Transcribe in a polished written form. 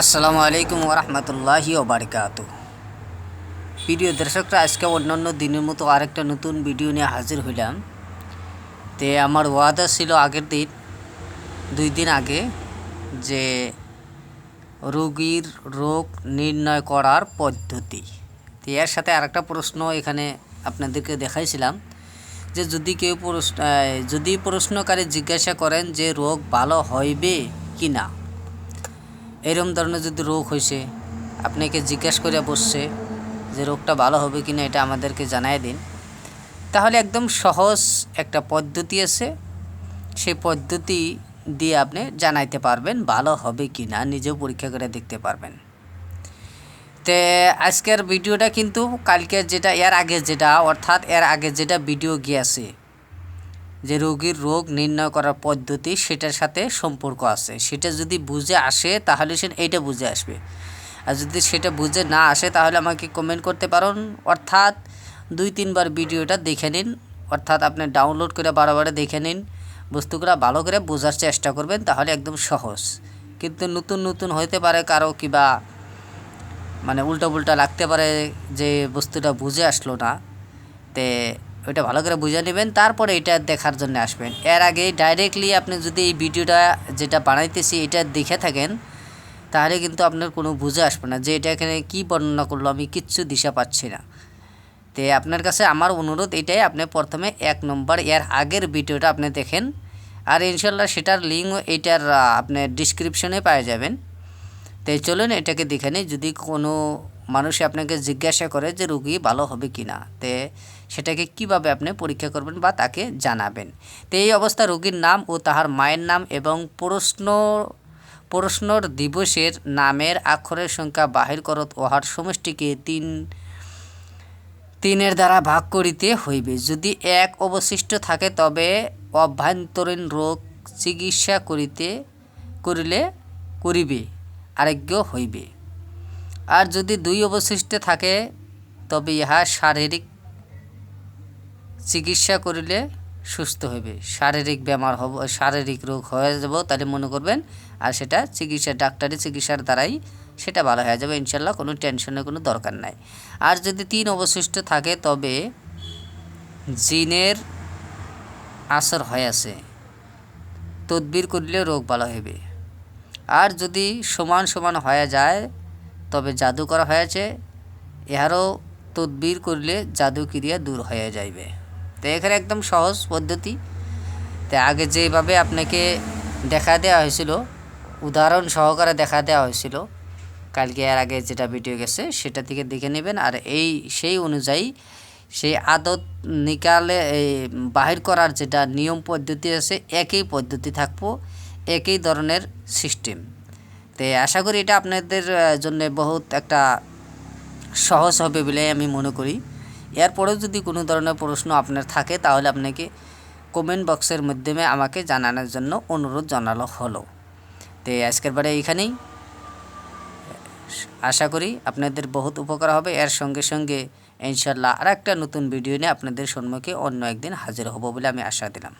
আসসালামু আলাইকুম ওরহমতুল্লাহি ওবারকাতু। প্রিয় দর্শকরা, আজকে অন্যান্য দিনের মতো আরেকটা নতুন ভিডিও নিয়ে হাজির হইলাম। আমার ওয়াদা ছিল আগের দিন 2 দিন আগে যে রোগীর রোগ নির্ণয় করার পদ্ধতি। এর সাথে আরেকটা প্রশ্ন এখানে আপনাদেরকে দেখাইছিলাম যে যদি প্রশ্নকারী জিজ্ঞাসা করেন যে রোগ ভালো হইবে কি না, এরকম ধরনের যদি রোগ হয়েছে, আপনাকে জিজ্ঞাসা করে বসছে যে রোগটা ভালো হবে কি না, এটা আমাদেরকে জানাই দিন। তাহলে একদম সহজ একটা পদ্ধতি আছে, সেই পদ্ধতি দিয়ে আপনি জানাইতে পারবেন ভালো হবে কি না, নিজেও পরীক্ষা করে দেখতে পারবেন। আজকের ভিডিওটা কিন্তু কালকের যেটা এর আগে যেটা ভিডিও গিয়েছে যে রোগীর রোগ নির্ণয় করার পদ্ধতি, সেটার সাথে সম্পর্ক আছে। সেটা যদি বুঝে আসে তাহলে সে এইটা বুঝে আসবে, আর যদি সেটা বুঝে না আসে তাহলে আমাকে কমেন্ট করতে পারেন। অর্থাৎ 2-3 বার ভিডিওটা দেখে নিন, অর্থাৎ আপনি ডাউনলোড করে বারবার দেখে নিন, বস্তুগুলো ভালো করে বোঝার চেষ্টা করবেন, তাহলে একদম সহজ। কিন্তু নতুন হইতে পারে কারো কিবা উল্টা লাগতে পারে যে বস্তুটা বুঝে আসলো না, ওইটা ভালো করে বুঝে নেবেন, তারপরে এটা দেখার জন্য আসবেন। এর আগে ডাইরেক্টলি আপনি যদি এই ভিডিওটা যেটা বানাইতেছি এটা দেখে থাকেন, তাহলে কিন্তু আপনার কোনো বুঝে আসবে না যে এটা এখানে কী বর্ণনা করলো, আমি কিচ্ছু দিশা পাচ্ছি না। আপনার কাছে আমার অনুরোধ এটাই, আপনি প্রথমে 1 নম্বর এর আগের ভিডিওটা আপনি দেখেন, আর ইনশাল্লাহ সেটার লিঙ্ক এইটার আপনি ডিসক্রিপশনে পেয়ে যাবেন। চলুন এটাকে দেখে নিই। যদি কোনো মানুষ আপনাকে জিজ্ঞাসা করে যে রোগী ভালো হবে কি না, সেটাকে কিভাবে আপনি পরীক্ষা করবেন বা তাকে জানাবেন। এই অবস্থা রোগীর নাম ও তাহার মায়ের নাম এবং প্রশ্নর দিবসের নামের অক্ষরের সংখ্যা বাহির করত, উহার সমষ্টিকে 3 দ্বারা ভাগ করিতে হইবে। যদি 1 অবশিষ্ট থাকে তবে অভ্যন্তরীণ রোগ চিকিৎসা করিবে আরোগ্য হইবে, আর যদি 2 অবশিষ্ট থাকে তবে ইহা শারীরিক চিকিৎসা করিলে সুস্থ হইবে। শারীরিক বেমার হব, শারীরিক রোগ হয়ে যাব, তাহলে মনে করবেন, আর সেটা ডাক্তারি চিকিৎসার দ্বারাই সেটা ভালো হয়ে যাবে ইনশাল্লাহ, কোনো টেনশনের কোনো দরকার নাই। আর যদি 3 অবশিষ্ট থাকে তবে জিনের আসর হয়ে আছে, তদবির করলে রোগ ভালো হইবে। আর যদি সমান হয়ে যায় তবে জাদু করা হয়েছে, এহারও তদবির করলে জাদু ক্রিয়া দূর হয়ে যাইবে। এখানে একদম সহজ পদ্ধতি। আগে যেভাবে আপনাকে দেখা দেওয়া হয়েছিল, উদাহরণ সহকারে দেখা দেওয়া হয়েছিল কালকে, এর আগে যেটা ভিডিও গেছে সেটা থেকে দেখে নেবেন, আর সেই অনুযায়ী সেই আদত নিকালে বাহির করার যেটা নিয়ম পদ্ধতি আছে, একই পদ্ধতি থাকবো, একই ধরনের সিস্টেম। আশা করি এটা আপনাদের জন্য বহুত একটা সহজ হবে বলে আমি মনে করি। এরপরেও যদি কোনো ধরনের প্রশ্ন আপনার থাকে তাহলে আপনাকে কমেন্ট বক্সের মাধ্যমে আমাকে জানানোর জন্য অনুরোধ জানানো হলো। আজকের বারে এইখানেই, আশা করি আপনাদের বহুত উপকার হবে। এর সঙ্গে সঙ্গে ইনশাল্লাহ আর একটা নতুন ভিডিও নিয়ে আপনাদের সম্মুখে অন্য একদিন হাজির হব বলে আমি আশা দিলাম।